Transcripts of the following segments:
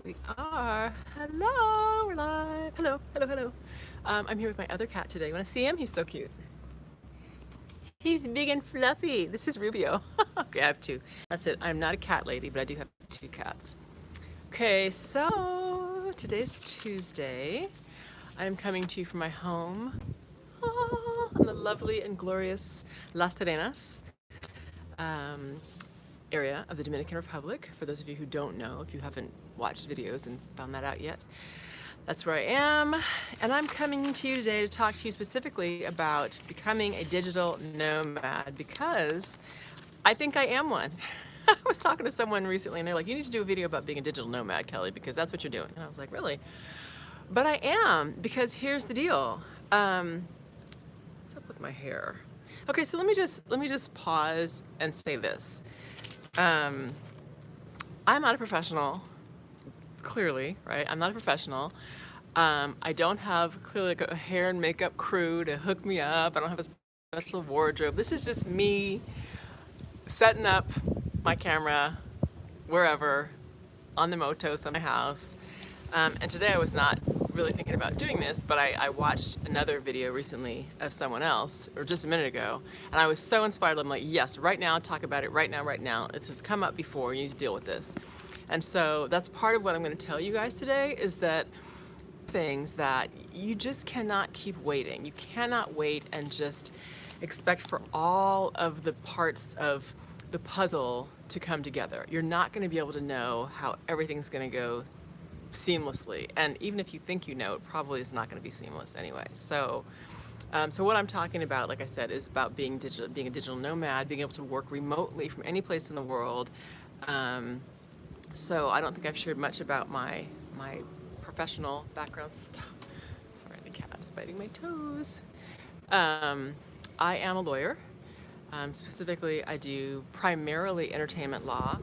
We are. Hello, we're live. Hello, hello, hello. I'm here with my other cat today. You want to see him? He's so cute. He's big and fluffy. This is Rubio. Okay, I have two. That's it. I'm not a cat lady, but I do have two cats. Okay, so today's Tuesday. I'm coming to you from my home in the lovely and glorious Las Terrenas um, area of the Dominican Republic. For those of you who don't know, if you haven't watched videos and found that out yet, that's where I am. And I'm coming to you today to talk to you specifically about becoming a digital nomad because I think I am one. I was talking to someone recently and they're like, you need to do a video about being a digital nomad, Kelly, because that's what you're doing. And I was like, really? But I am, because here's the deal. What's up with my hair? Okay, so let me just pause and say this. I'm not a professional, clearly, right? I'm not a professional. I don't have clearly like a hair and makeup crew to hook me up. I don't have a special wardrobe. This is just me setting up my camera wherever on the motos at my house. And today I was not really thinking about doing this, but I watched another video recently of someone else, or just a minute ago, and I was so inspired. I'm like, yes, right now, talk about it right now, right now. It's just come up before, you need to deal with this. And so that's part of what I'm going to tell you guys today, is that things that you just cannot keep waiting. You cannot wait and just expect for all of the parts of the puzzle to come together. You're not going to be able to know how everything's going to go seamlessly, and even if you think you know, it probably is not going to be seamless anyway. So what I'm talking about, like I said, is about being a digital nomad, being able to work remotely from any place in the world. So I don't think I've shared much about my professional background stuff. Sorry, the cat's biting my toes. I am a lawyer. Specifically, I do primarily entertainment law.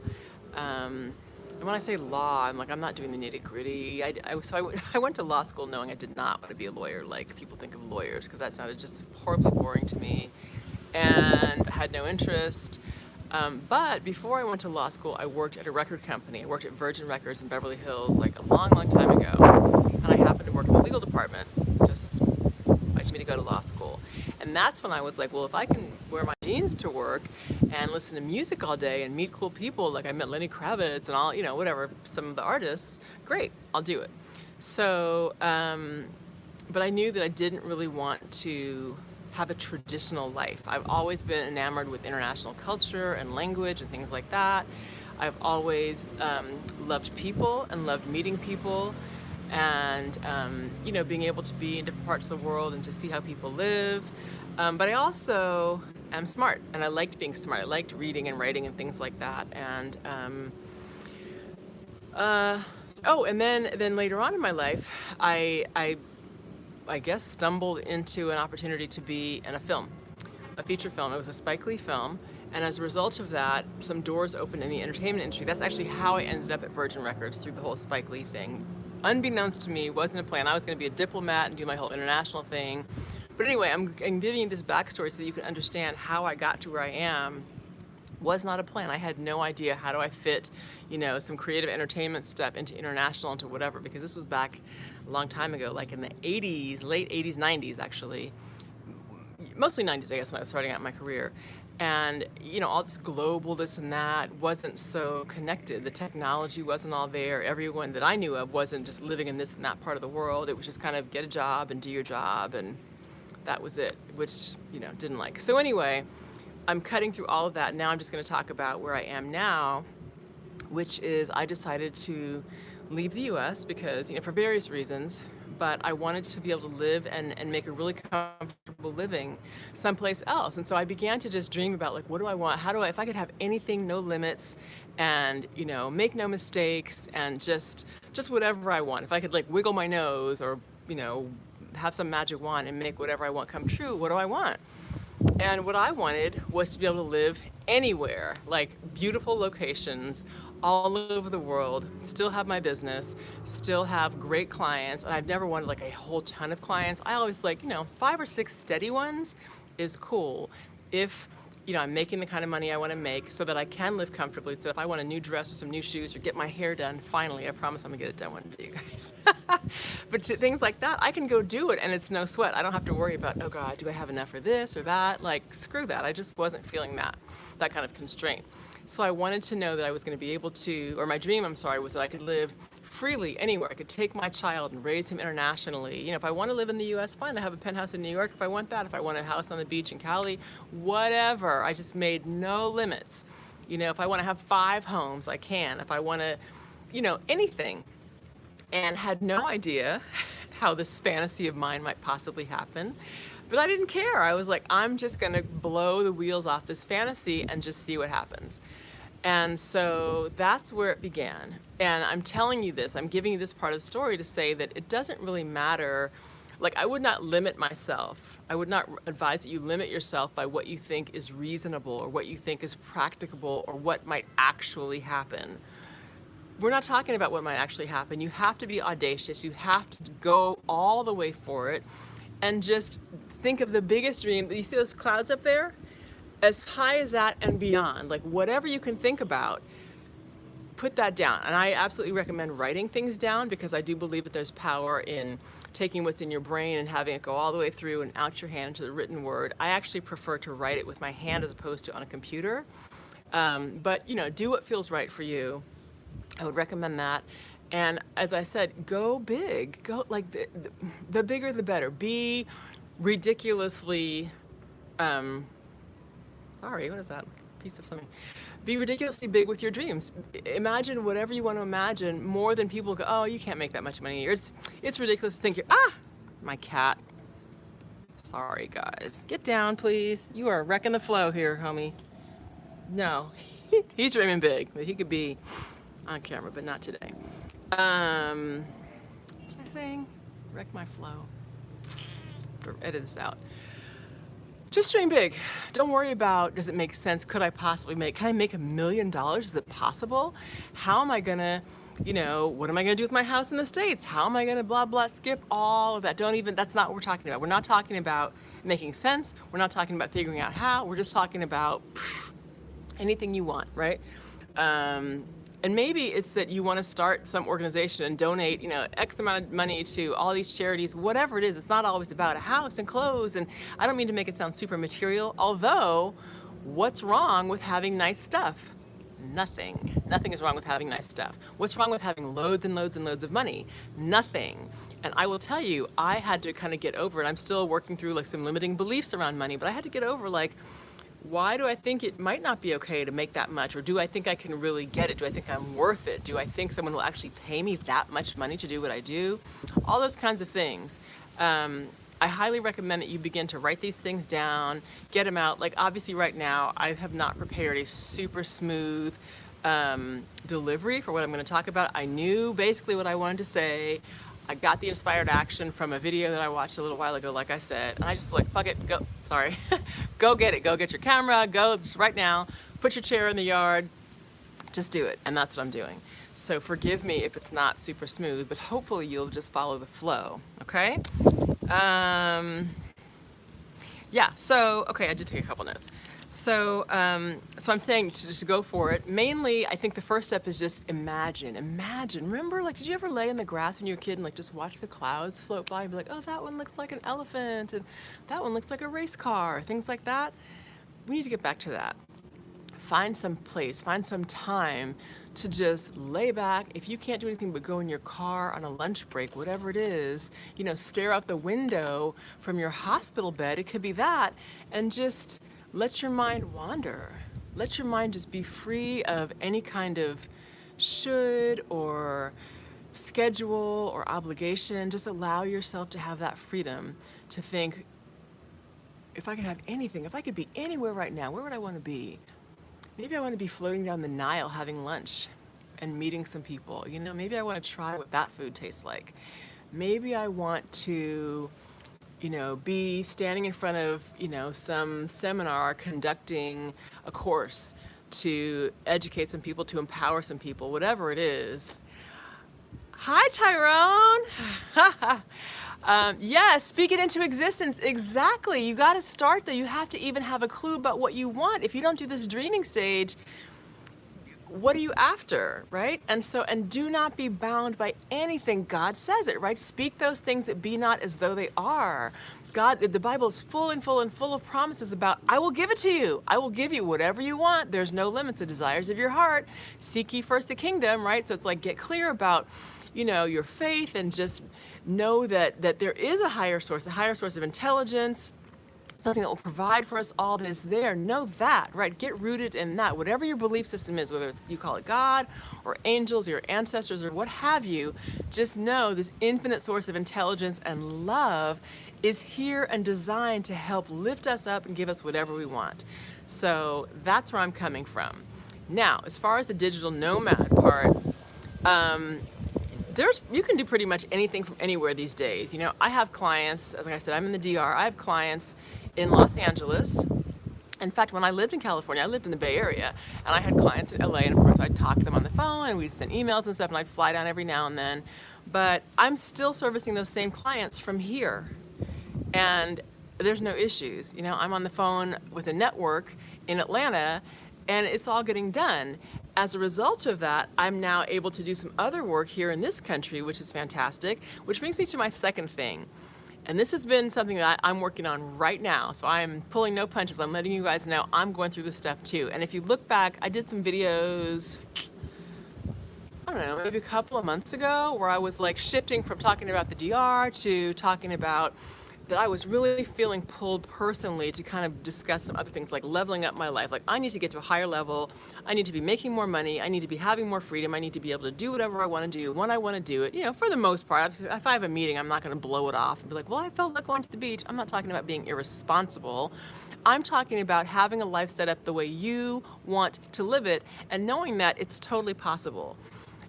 And when I say law, I'm not doing the nitty gritty. I went to law school knowing I did not want to be a lawyer like people think of lawyers, because that sounded just horribly boring to me and had no interest. But before I went to law school, I worked at a record company. I worked at Virgin Records in Beverly Hills like a long, long time ago. And I happened to work in the legal department, just like me to go to law school. And that's when I was like, well, if I can wear my jeans to work and listen to music all day and meet cool people, like I met Lenny Kravitz and all, whatever, some of the artists, great, I'll do it. So, but I knew that I didn't really want to have a traditional life. I've always been enamored with international culture and language and things like that. I've always loved people and loved meeting people, and being able to be in different parts of the world and to see how people live. But I also am smart, and I liked being smart. I liked reading and writing and things like that. And and then later on in my life, I guess stumbled into an opportunity to be in a feature film. It was a Spike Lee film. And as a result of that, some doors opened in the entertainment industry. That's actually how I ended up at Virgin Records, through the whole Spike Lee thing. Unbeknownst to me, wasn't a plan. I was going to be a diplomat and do my whole international thing. But anyway, I'm giving you this backstory so that you can understand how I got to where I am. Was not a plan. I had no idea how do I fit, some creative entertainment stuff into international, into whatever, because this was back a long time ago, like in the 80s, late 80s, 90s actually. Mostly 90s, I guess, when I was starting out my career. And, all this global this and that wasn't so connected. The technology wasn't all there. Everyone that I knew of wasn't just living in this and that part of the world. It was just kind of get a job and do your job, and that was it, which, didn't like. So anyway, I'm cutting through all of that. Now I'm just going to talk about where I am now, which is I decided to leave the U.S. because, for various reasons, but I wanted to be able to live and make a really comfortable living someplace else. And so I began to just dream about, like, what do I want? If I could have anything, no limits, and, make no mistakes, and just whatever I want. If I could, like, wiggle my nose or, have some magic wand and make whatever I want come true, what do I want? And what I wanted was to be able to live anywhere, like beautiful locations all over the world, still have my business, still have great clients. And I've never wanted like a whole ton of clients. I always like, 5 or 6 steady ones is cool if I'm making the kind of money I want to make so that I can live comfortably. So if I want a new dress or some new shoes or get my hair done, finally, I promise I'm gonna get it done one day, you guys. But things like that, I can go do it and it's no sweat. I don't have to worry about, oh God, do I have enough for this or that? Like, screw that. I just wasn't feeling that kind of constraint. So I wanted to know that I was going to be able to, or my dream, I'm sorry, was that I could live freely anywhere. I could take my child and raise him internationally. If I want to live in the US, fine, I have a penthouse in New York if I want that. If I want a house on the beach in Cali, whatever. I just made no limits. If I want to have 5 homes, I can. If I want to, anything. And had no idea how this fantasy of mine might possibly happen. But I didn't care. I was like, I'm just going to blow the wheels off this fantasy and just see what happens. And so that's where it began. And I'm telling you this, I'm giving you this part of the story to say that it doesn't really matter. Like, I would not limit myself. I would not advise that you limit yourself by what you think is reasonable or what you think is practicable or what might actually happen. We're not talking about what might actually happen. You have to be audacious. You have to go all the way for it and just think of the biggest dream. You see those clouds up there? As high as that and beyond. Like, whatever you can think about, put that down. And I absolutely recommend writing things down because I do believe that there's power in taking what's in your brain and having it go all the way through and out your hand into the written word. I actually prefer to write it with my hand as opposed to on a computer. But do what feels right for you. I would recommend that. And as I said, go big. Go, like, the bigger the better. Be ridiculously, sorry, what is that? Piece of something. Be ridiculously big with your dreams. Imagine whatever you want to imagine more than people go, oh, you can't make that much money a year. It's ridiculous to think my cat. Sorry, guys. Get down, please. You are wrecking the flow here, homie. No, he's dreaming big, but he could be on camera, but not today. What was I saying? Wreck my flow. Edit this out. Just dream big. Don't worry about, does it make sense? Could I possibly can I make $1 million? Is it possible? How am I gonna, what am I gonna do with my house in the States? How am I gonna blah, blah, skip all of that. That's not what we're talking about. We're not talking about making sense. We're not talking about figuring out how. We're just talking about anything you want, right? And maybe it's that you want to start some organization and donate, X amount of money to all these charities, whatever it is. It's not always about a house and clothes. And I don't mean to make it sound super material, although what's wrong with having nice stuff? Nothing. Nothing is wrong with having nice stuff. What's wrong with having loads and loads and loads of money? Nothing. And I will tell you, I had to kind of get over it. I'm still working through like some limiting beliefs around money, but I had to get over like, why do I think it might not be okay to make that much? Or do I think I can really get it? Do I think I'm worth it? Do I think someone will actually pay me that much money to do what I do? All those kinds of things. I highly recommend that you begin to write these things down, get them out. Like, obviously right now, I have not prepared a super smooth delivery for what I'm going to talk about. I knew basically what I wanted to say. I got the inspired action from a video that I watched a little while ago, like I said, and I just like, fuck it, go, sorry, go get it, go get your camera, go just right now, put your chair in the yard, just do it, and that's what I'm doing. So forgive me if it's not super smooth, but hopefully you'll just follow the flow, okay? Yeah, so, okay, I did take a couple notes. So I'm saying to just go for it. Mainly, I think the first step is just imagine. Remember, like, did you ever lay in the grass when you were a kid and like just watch the clouds float by and be like, oh, that one looks like an elephant, and that one looks like a race car, things like that? We need to get back to that. Find some place, find some time to just lay back. If you can't do anything but go in your car on a lunch break, whatever it is, stare out the window from your hospital bed, it could be that, and just let your mind wander. Let your mind just be free of any kind of should or schedule or obligation. Just allow yourself to have that freedom to think, if I could have anything, if I could be anywhere right now, where would I want to be? Maybe I want to be floating down the Nile having lunch and meeting some people. Maybe I want to try what that food tastes like. Maybe I want to be standing in front of, some seminar conducting a course to educate some people, to empower some people, whatever it is. Hi, Tyrone. Yes, speak it into existence. Exactly. You got to start there. You have to even have a clue about what you want. If you don't do this dreaming stage, what are you after, right? And so, and do not be bound by anything. God says it, right? Speak those things that be not as though they are. God, the Bible is full and full and full of promises about, I will give it to you. I will give you whatever you want. There's no limit to desires of your heart. Seek ye first the kingdom, right? So it's like, get clear about, your faith, and just know that there is a higher source of intelligence, something that will provide for us all, that is there. Know that, right? Get rooted in that. Whatever your belief system is, whether you call it God or angels or your ancestors or what have you, just know this infinite source of intelligence and love is here and designed to help lift us up and give us whatever we want. So that's where I'm coming from. Now, as far as the digital nomad part, you can do pretty much anything from anywhere these days. I have clients, as I said, I'm in the DR. I have clients in Los Angeles. In fact, when I lived in California, I lived in the Bay Area, and I had clients in LA, and of course I'd talk to them on the phone, and we'd send emails and stuff, and I'd fly down every now and then. But I'm still servicing those same clients from here, and there's no issues. I'm on the phone with a network in Atlanta, and it's all getting done. As a result of that, I'm now able to do some other work here in this country, which is fantastic, which brings me to my second thing. And this has been something that I'm working on right now. So I'm pulling no punches. I'm letting you guys know I'm going through this stuff too. And if you look back, I did some videos, I don't know, maybe a couple of months ago, where I was like shifting from talking about the DR to talking about that I was really feeling pulled personally to kind of discuss some other things, like leveling up my life. Like, I need to get to a higher level. I need to be making more money. I need to be having more freedom. I need to be able to do whatever I want to do when I want to do it. For the most part, if I have a meeting, I'm not going to blow it off and be like, well, I felt like going to the beach. I'm not talking about being irresponsible. I'm talking about having a life set up the way you want to live it, and knowing that it's totally possible.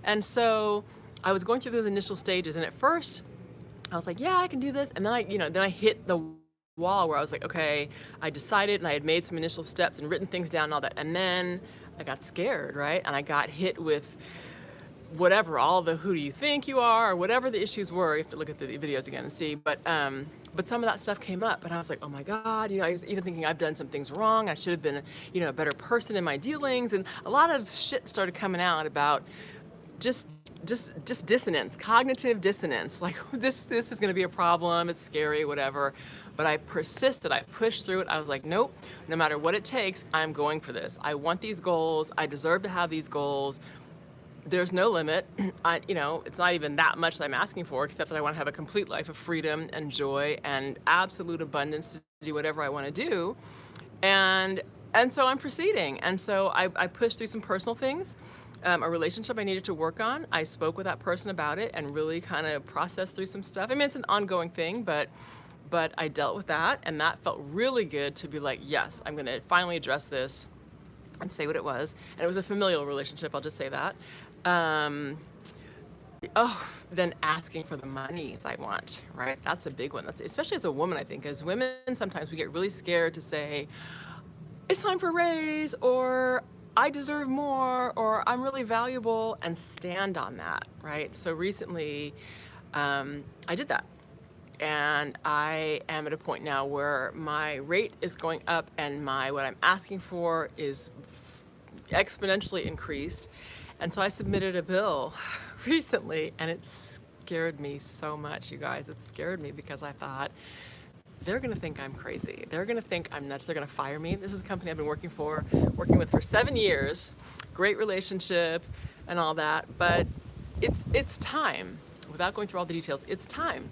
And so I was going through those initial stages, and at first I was like, yeah, I can do this. And then I hit the wall where I was like, okay, I decided, and I had made some initial steps and written things down and all that. And then I got scared, right? And I got hit with whatever, all the who do you think you are, or whatever the issues were. You have to look at the videos again and see. But some of that stuff came up, and I was like, oh my God, I was even thinking I've done some things wrong. I should have been, a better person in my dealings. And a lot of shit started coming out about just dissonance, cognitive dissonance. Like, this is going to be a problem. It's scary, whatever. But I persisted. I pushed through it. I was like, nope, no matter what it takes, I'm going for this. I want these goals. I deserve to have these goals. There's no limit. It's not even that much that I'm asking for, except that I want to have a complete life of freedom and joy and absolute abundance to do whatever I want to do. And so I'm proceeding. And so I pushed through some personal things. A relationship I needed to work on. I spoke with that person about it and really kind of processed through some stuff. I mean, it's an ongoing thing, but I dealt with that, and that felt really good to be like, yes, I'm going to finally address this and say what it was. And it was a familial relationship, I'll just say that. Then asking for the money that I want, right? That's a big one. Especially as a woman, I think. As women, sometimes we get really scared to say, it's time for a raise, or I deserve more, or I'm really valuable, and stand on that, right? So recently, I did that. And I am at a point now where my rate is going up, and what I'm asking for is exponentially increased. And so I submitted a bill recently, and it scared me so much, you guys. It scared me because I thought, they're going to think I'm crazy. They're going to think I'm nuts. They're going to fire me. This is a company I've been working with for 7 years. Great relationship and all that. But it's time. Without going through all the details, it's time.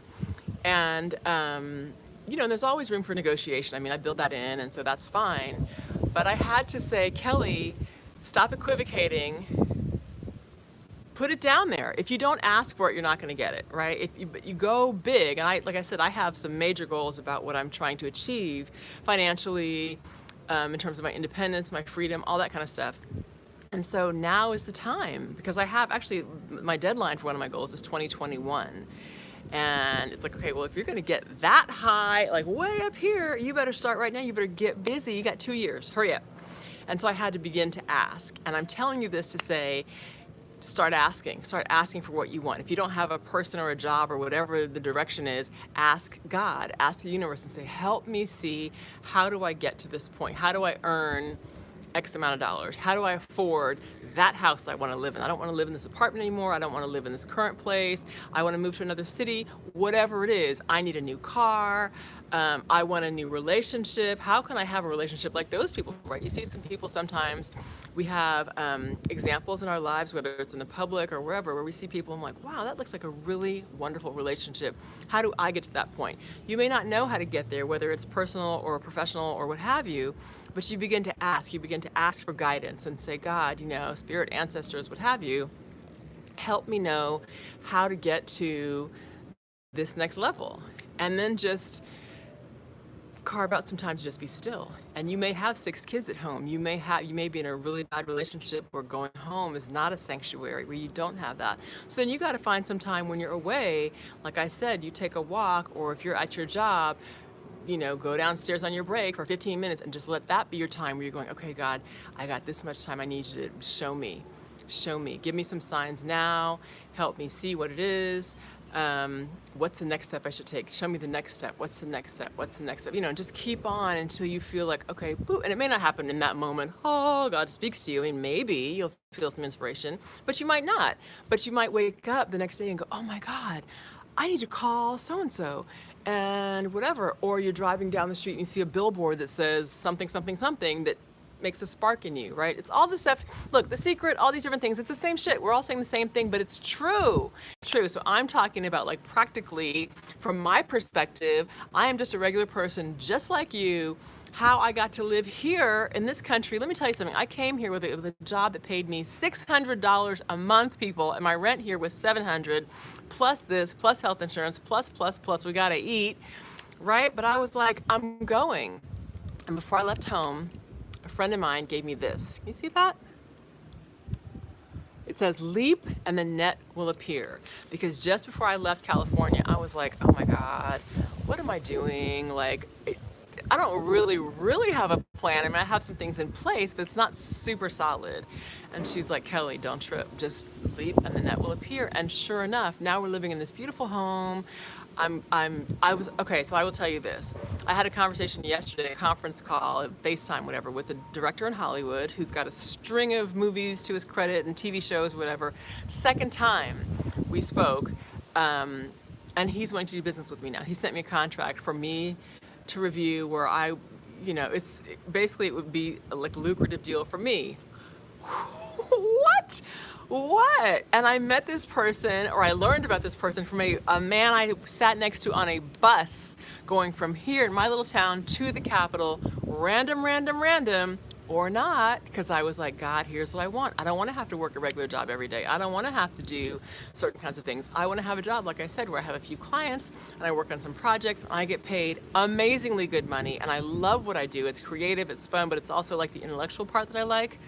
And, there's always room for negotiation. I mean, I build that in, and so that's fine. But I had to say, Kelly, stop equivocating. Put it down there. If you don't ask for it, you're not going to get it, right? If you go big, and like I said, I have some major goals about what I'm trying to achieve financially, in terms of my independence, my freedom, all that kind of stuff. And so now is the time, because I have actually, my deadline for one of my goals is 2021. And it's like, okay, well, if you're going to get that high, like way up here, you better start right now. You better get busy. You got 2 years. Hurry up. And so I had to begin to ask. And I'm telling you this to say, start asking for what you want. If you don't have a person or a job or whatever the direction is, ask God, ask the universe and say, help me see, how do I get to this point? How do I earn X amount of dollars? How do I afford that house I want to live in? I don't want to live in this apartment anymore. I don't want to live in this current place. I want to move to another city. Whatever it is, I need a new car. I want a new relationship. How can I have a relationship like those people, right? You see some people sometimes, we have examples in our lives, whether it's in the public or wherever, where we see people and I'm like, wow, that looks like a really wonderful relationship. How do I get to that point? You may not know how to get there, whether it's personal or professional or what have you, but you begin to ask for guidance and say, God, spirit, ancestors, what have you, help me know how to get to this next level. And then just carve out some time to just be still. And you may have 6 kids at home. You may be in a really bad relationship where going home is not a sanctuary, where you don't have that. So then you got to find some time when you're away. Like I said, you take a walk, or if you're at your job, go downstairs on your break for 15 minutes and just let that be your time where you're going, okay, God, I got this much time. I need you to show me. Give me some signs now. Help me see what it is. What's the next step I should take? Show me the next step. What's the next step? Just keep on until you feel like, okay, boop. And it may not happen in that moment. Oh, God speaks to you. I mean, maybe you'll feel some inspiration, but you might not. But you might wake up the next day and go, oh my God, I need to call so-and-so and whatever. Or you're driving down the street and you see a billboard that says something, something, something that makes a spark in you, right? It's all the stuff. Look, The Secret, all these different things. It's the same shit. We're all saying the same thing, but it's true. So I'm talking about, like, practically from my perspective, I am just a regular person just like you. How I got to live here in this country. Let me tell you something. I came here with a job that paid me $600 a month, people, and my rent here was $700, plus this, plus health insurance, plus, we gotta eat, right? But I was like, I'm going. And before I left home, a friend of mine gave me this. You see that? It says leap and the net will appear. Because just before I left California, I was like, oh my God, what am I doing? Like, I don't really have a plan. I mean, I have some things in place, but it's not super solid. And she's like, Kelly, don't trip. Just leap and the net will appear. And sure enough, now we're living in this beautiful home. Okay, so I will tell you this. I had a conversation yesterday, a conference call, a FaceTime, whatever, with a director in Hollywood who's got a string of movies to his credit and TV shows, whatever. Second time we spoke, and he's wanting to do business with me now. He sent me a contract for me to review where it's basically, it would be like a lucrative deal for me. What? And I met this person, or I learned about this person from a man I sat next to on a bus going from here in my little town to the capital, random, or not, because I was like, God, here's what I want. I don't want to have to work a regular job every day. I don't want to have to do certain kinds of things. I want to have a job, like I said, where I have a few clients and I work on some projects and I get paid amazingly good money and I love what I do. It's creative, it's fun, but it's also like the intellectual part that I like.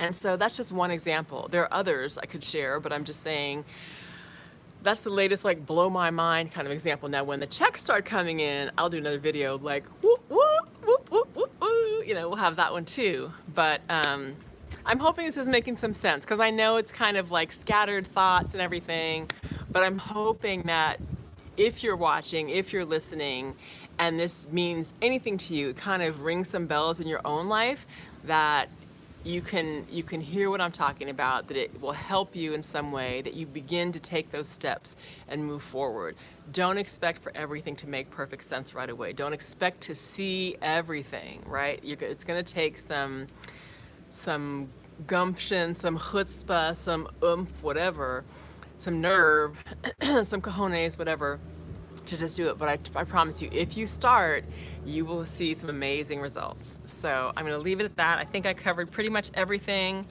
And so that's just one example. There are others I could share, but I'm just saying that's the latest, like, blow my mind kind of example. Now, when the checks start coming in, I'll do another video like, whoop, whoop, whoop, whoop, whoop, whoop. We'll have that one too. But I'm hoping this is making some sense, because I know it's kind of like scattered thoughts and everything, but I'm hoping that if you're watching, if you're listening, and this means anything to you, it kind of rings some bells in your own life, that you can hear what I'm talking about, that it will help you in some way, that you begin to take those steps and move forward. Don't expect for everything to make perfect sense right away. Don't expect to see everything, right? It's going to take some gumption, some chutzpah, some oomph, whatever, some nerve, some cojones, whatever, to just do it. But I promise you, if you start, you will see some amazing results. So I'm going to leave it at that. I think I covered pretty much everything.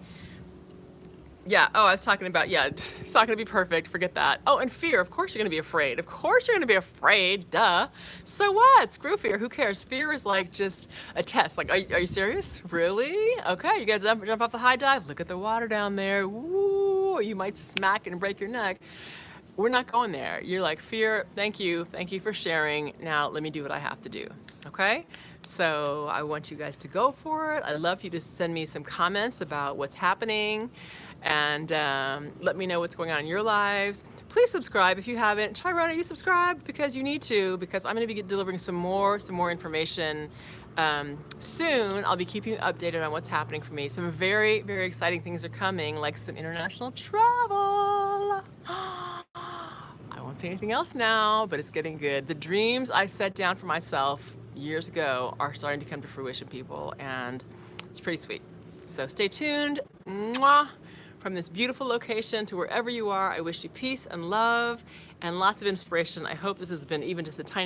Yeah, I was talking about, it's not going to be perfect. Forget that. Oh, and fear. Of course you're going to be afraid. Of course you're going to be afraid. Duh. So what? Screw fear. Who cares? Fear is like just a test. Like, are you serious? Really? Okay, you got to jump off the high dive. Look at the water down there. Woo! You might smack and break your neck. We're not going there. You're like, fear, thank you for sharing. Now let me do what I have to do, okay? So I want you guys to go for it. I'd love you to send me some comments about what's happening. and let me know what's going on in your lives. Please subscribe if you haven't. Tyrone, are you subscribed? Because you need to, because I'm going to be delivering some more information soon. I'll be keeping you updated on what's happening for me. Some very, very exciting things are coming, like some international travel. I won't say anything else now, but it's getting good. The dreams I set down for myself years ago are starting to come to fruition, people, and it's pretty sweet. So stay tuned. Mwah! From this beautiful location to wherever you are, I wish you peace and love and lots of inspiration. I hope this has been even just a tiny